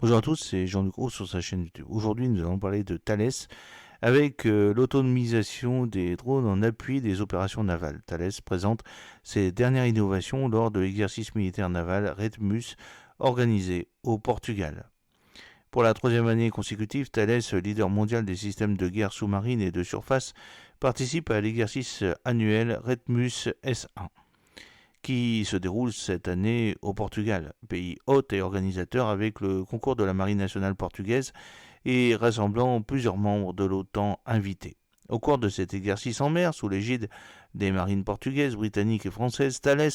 Bonjour à tous, c'est Jean-Luc Roux sur sa chaîne YouTube. Aujourd'hui, nous allons parler de Thales avec l'autonomisation des drones en appui des opérations navales. Thales présente ses dernières innovations lors de l'exercice militaire naval RETMUS organisé au Portugal. Pour la troisième année consécutive, Thales, leader mondial des systèmes de guerre sous-marine et de surface, participe à l'exercice annuel RETMUS S1 qui se déroule cette année au Portugal, pays hôte et organisateur avec le concours de la Marine nationale portugaise et rassemblant plusieurs membres de l'OTAN invités. Au cours de cet exercice en mer, sous l'égide des marines portugaises, britanniques et françaises, Thales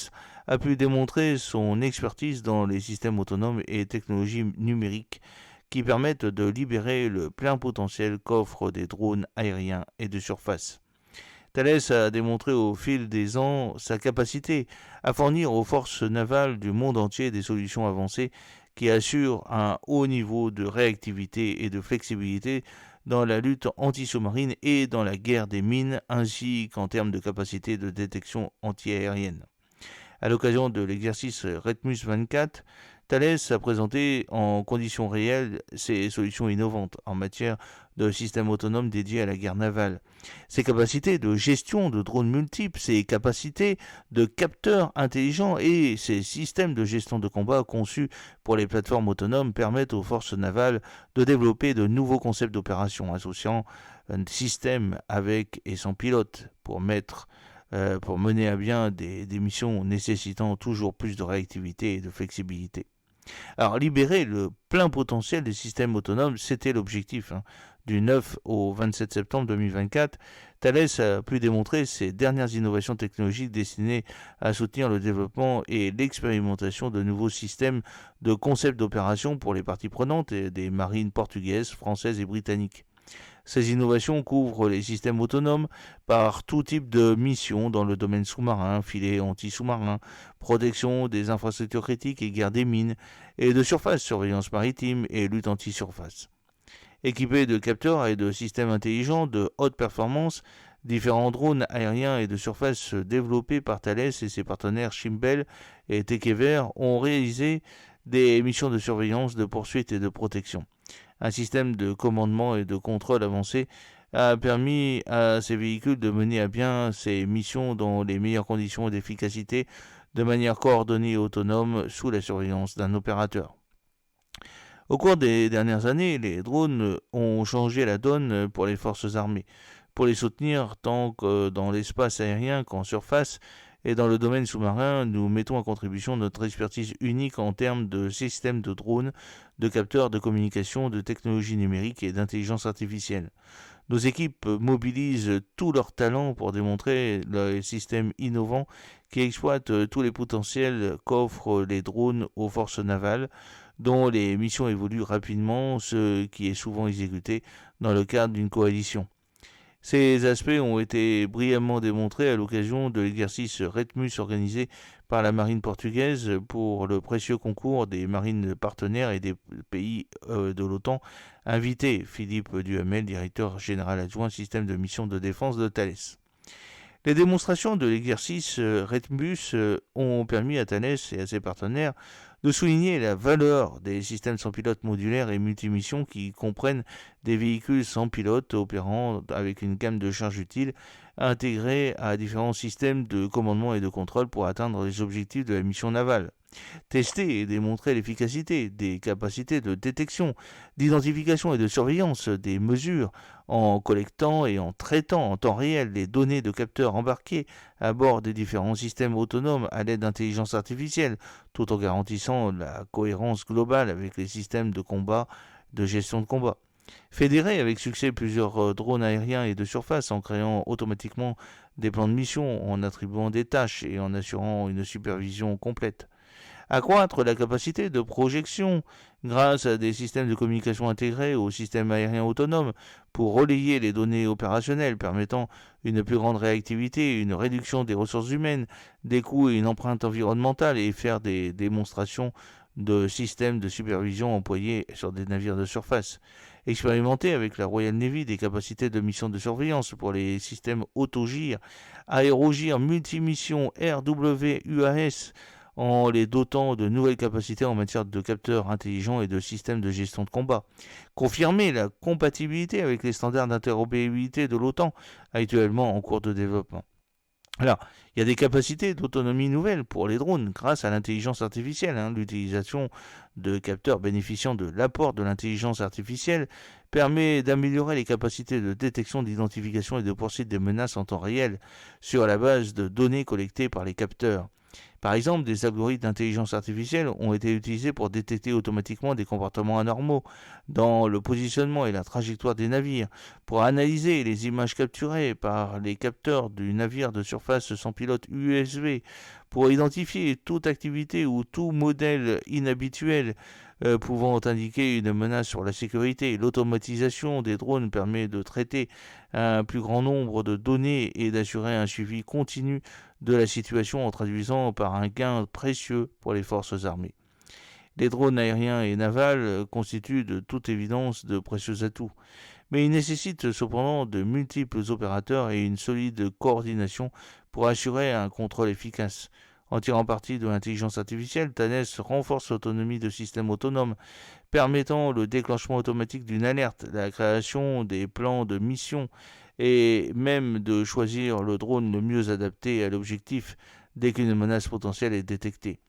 a pu démontrer son expertise dans les systèmes autonomes et technologies numériques qui permettent de libérer le plein potentiel qu'offrent des drones aériens et de surface. Thales a démontré au fil des ans sa capacité à fournir aux forces navales du monde entier des solutions avancées qui assurent un haut niveau de réactivité et de flexibilité dans la lutte anti-sous-marine et dans la guerre des mines, ainsi qu'en termes de capacité de détection antiaérienne. À l'occasion de l'exercice RETMUS 24, Thales a présenté en conditions réelles ses solutions innovantes en matière de systèmes autonomes dédiés à la guerre navale. Ses capacités de gestion de drones multiples, ses capacités de capteurs intelligents et ses systèmes de gestion de combat conçus pour les plateformes autonomes permettent aux forces navales de développer de nouveaux concepts d'opération associant un système avec et sans pilote pour mener à bien des missions nécessitant toujours plus de réactivité et de flexibilité. Alors, libérer le plein potentiel des systèmes autonomes, c'était l'objectif. Du 9 au 27 septembre 2024, Thales a pu démontrer ses dernières innovations technologiques destinées à soutenir le développement et l'expérimentation de nouveaux systèmes de concepts d'opération pour les parties prenantes des marines portugaises, françaises et britanniques. Ces innovations couvrent les systèmes autonomes par tout type de mission dans le domaine sous-marin, filets anti-sous-marins, protection des infrastructures critiques et guerre des mines, et de surface, surveillance maritime et lutte anti-surface. Équipés de capteurs et de systèmes intelligents de haute performance, différents drones aériens et de surface développés par Thales et ses partenaires Schimbel et Tekever ont réalisé des missions de surveillance, de poursuite et de protection. Un système de commandement et de contrôle avancé a permis à ces véhicules de mener à bien ces missions dans les meilleures conditions d'efficacité, de manière coordonnée et autonome, sous la surveillance d'un opérateur. Au cours des dernières années, les drones ont changé la donne pour les forces armées. Pour les soutenir tant que dans l'espace aérien qu'en surface et dans le domaine sous-marin, nous mettons en contribution notre expertise unique en termes de systèmes de drones, de capteurs de communication, de technologies numériques et d'intelligence artificielle. Nos équipes mobilisent tout leur talent pour démontrer les systèmes innovants qui exploitent tous les potentiels qu'offrent les drones aux forces navales, dont les missions évoluent rapidement, ce qui est souvent exécuté dans le cadre d'une coalition. Ces aspects ont été brillamment démontrés à l'occasion de l'exercice RETMUS organisé par la marine portugaise pour le précieux concours des marines partenaires et des pays de l'OTAN invités. Philippe Duhamel, directeur général adjoint système de mission de défense de Thales. Les démonstrations de l'exercice RETMUS ont permis à Thales et à ses partenaires de souligner la valeur des systèmes sans pilote modulaires et multimissions qui comprennent des véhicules sans pilote opérant avec une gamme de charges utiles intégrés à différents systèmes de commandement et de contrôle pour atteindre les objectifs de la mission navale. Tester et démontrer l'efficacité des capacités de détection, d'identification et de surveillance des mesures en collectant et en traitant en temps réel les données de capteurs embarqués à bord des différents systèmes autonomes à l'aide d'intelligence artificielle, tout en garantissant la cohérence globale avec les systèmes de combat, de gestion de combat. Fédérer avec succès plusieurs drones aériens et de surface en créant automatiquement des plans de mission, en attribuant des tâches et en assurant une supervision complète. Accroître la capacité de projection grâce à des systèmes de communication intégrés aux systèmes aériens autonomes pour relayer les données opérationnelles permettant une plus grande réactivité, une réduction des ressources humaines, des coûts et une empreinte environnementale et faire des démonstrations de systèmes de supervision employés sur des navires de surface. Expérimenter avec la Royal Navy des capacités de mission de surveillance pour les systèmes autogires, aérogires, multimissions, RWUAS en les dotant de nouvelles capacités en matière de capteurs intelligents et de systèmes de gestion de combat. Confirmer la compatibilité avec les standards d'interopérabilité de l'OTAN, actuellement en cours de développement. Alors, il y a des capacités d'autonomie nouvelles pour les drones grâce à l'intelligence artificielle. L'utilisation de capteurs bénéficiant de l'apport de l'intelligence artificielle permet d'améliorer les capacités de détection, d'identification et de poursuite des menaces en temps réel sur la base de données collectées par les capteurs. Par exemple, des algorithmes d'intelligence artificielle ont été utilisés pour détecter automatiquement des comportements anormaux dans le positionnement et la trajectoire des navires, pour analyser les images capturées par les capteurs du navire de surface sans pilote USV, pour identifier toute activité ou tout modèle inhabituel pouvant indiquer une menace sur la sécurité. L'automatisation des drones permet de traiter un plus grand nombre de données et d'assurer un suivi continu de la situation en traduisant par un gain précieux pour les forces armées. Les drones aériens et navals constituent de toute évidence de précieux atouts, mais ils nécessitent cependant de multiples opérateurs et une solide coordination pour assurer un contrôle efficace. En tirant parti de l'intelligence artificielle, Thales renforce l'autonomie de systèmes autonomes, permettant le déclenchement automatique d'une alerte, la création des plans de mission et même de choisir le drone le mieux adapté à l'objectif dès qu'une menace potentielle est détectée.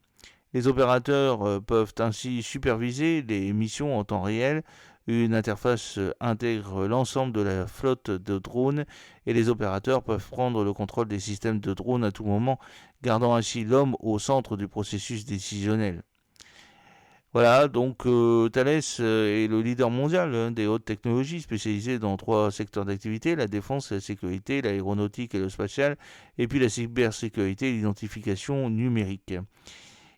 Les opérateurs peuvent ainsi superviser les missions en temps réel. Une interface intègre l'ensemble de la flotte de drones et les opérateurs peuvent prendre le contrôle des systèmes de drones à tout moment, gardant ainsi l'homme au centre du processus décisionnel. Voilà, donc Thales est le leader mondial des hautes technologies spécialisées dans 3 secteurs d'activité, la défense, la sécurité, l'aéronautique et le spatial, et puis la cybersécurité et l'identification numérique.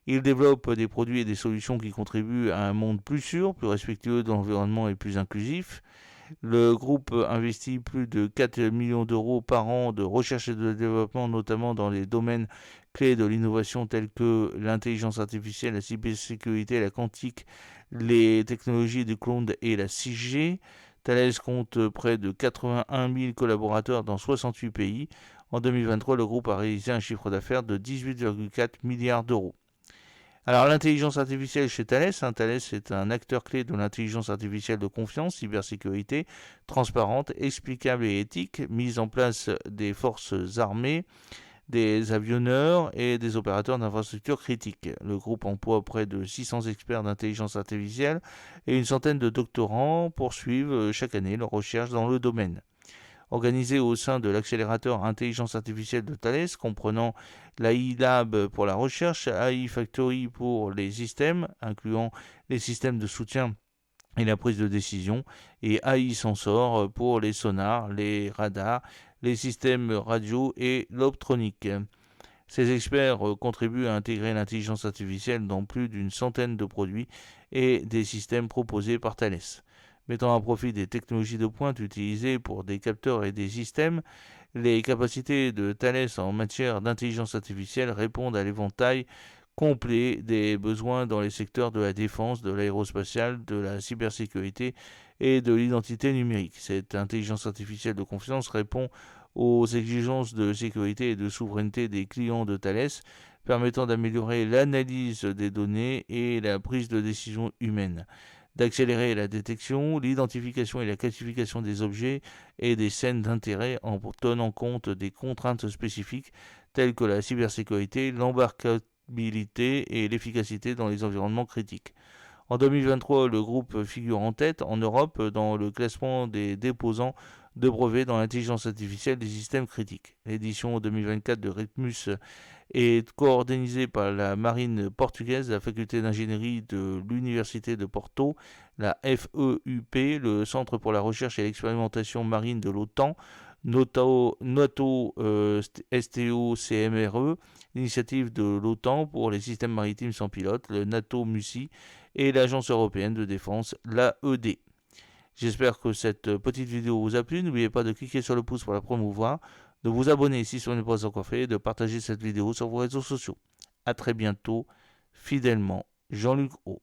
Il développe des produits et des solutions qui contribuent à un monde plus sûr, plus respectueux de l'environnement et plus inclusif. Le groupe investit plus de 4 millions d'euros par an de recherche et de développement, notamment dans les domaines clés de l'innovation tels que l'intelligence artificielle, la cybersécurité, la quantique, les technologies du cloud et la 6G. Thales compte près de 81 000 collaborateurs dans 68 pays. En 2023, le groupe a réalisé un chiffre d'affaires de 18,4 milliards d'euros. Alors l'intelligence artificielle chez Thales, Thales est un acteur clé de l'intelligence artificielle de confiance, cybersécurité, transparente, explicable et éthique, mise en place des forces armées, des avionneurs et des opérateurs d'infrastructures critiques. Le groupe emploie près de 600 experts d'intelligence artificielle et une centaine de doctorants poursuivent chaque année leurs recherches dans le domaine. Organisé au sein de l'accélérateur intelligence artificielle de Thales, comprenant l'AI Lab pour la recherche, AI Factory pour les systèmes, incluant les systèmes de soutien et la prise de décision, et AI Sensor pour les sonars, les radars, les systèmes radio et l'optronique. Ces experts contribuent à intégrer l'intelligence artificielle dans plus d'une centaine de produits et des systèmes proposés par Thales. Mettant à profit des technologies de pointe utilisées pour des capteurs et des systèmes, les capacités de Thales en matière d'intelligence artificielle répondent à l'éventail complet des besoins dans les secteurs de la défense, de l'aérospatiale, de la cybersécurité et de l'identité numérique. Cette intelligence artificielle de confiance répond aux exigences de sécurité et de souveraineté des clients de Thales, permettant d'améliorer l'analyse des données et la prise de décision humaine, d'accélérer la détection, l'identification et la classification des objets et des scènes d'intérêt en tenant compte des contraintes spécifiques telles que la cybersécurité, l'embarquabilité et l'efficacité dans les environnements critiques. En 2023, le groupe figure en tête en Europe dans le classement des déposants de brevets dans l'intelligence artificielle des systèmes critiques. L'édition 2024 de Ritmus est coordonnée par la marine portugaise, la faculté d'ingénierie de l'université de Porto, la FEUP, le Centre pour la recherche et l'expérimentation marine de l'OTAN, NATO STO-CMRE, l'initiative de l'OTAN pour les systèmes maritimes sans pilote, le NATO MUSI et l'Agence européenne de défense, l'AED. J'espère que cette petite vidéo vous a plu. N'oubliez pas de cliquer sur le pouce pour la promouvoir, de vous abonner si ce n'est pas encore fait et de partager cette vidéo sur vos réseaux sociaux. A très bientôt, fidèlement, Jean-Luc O.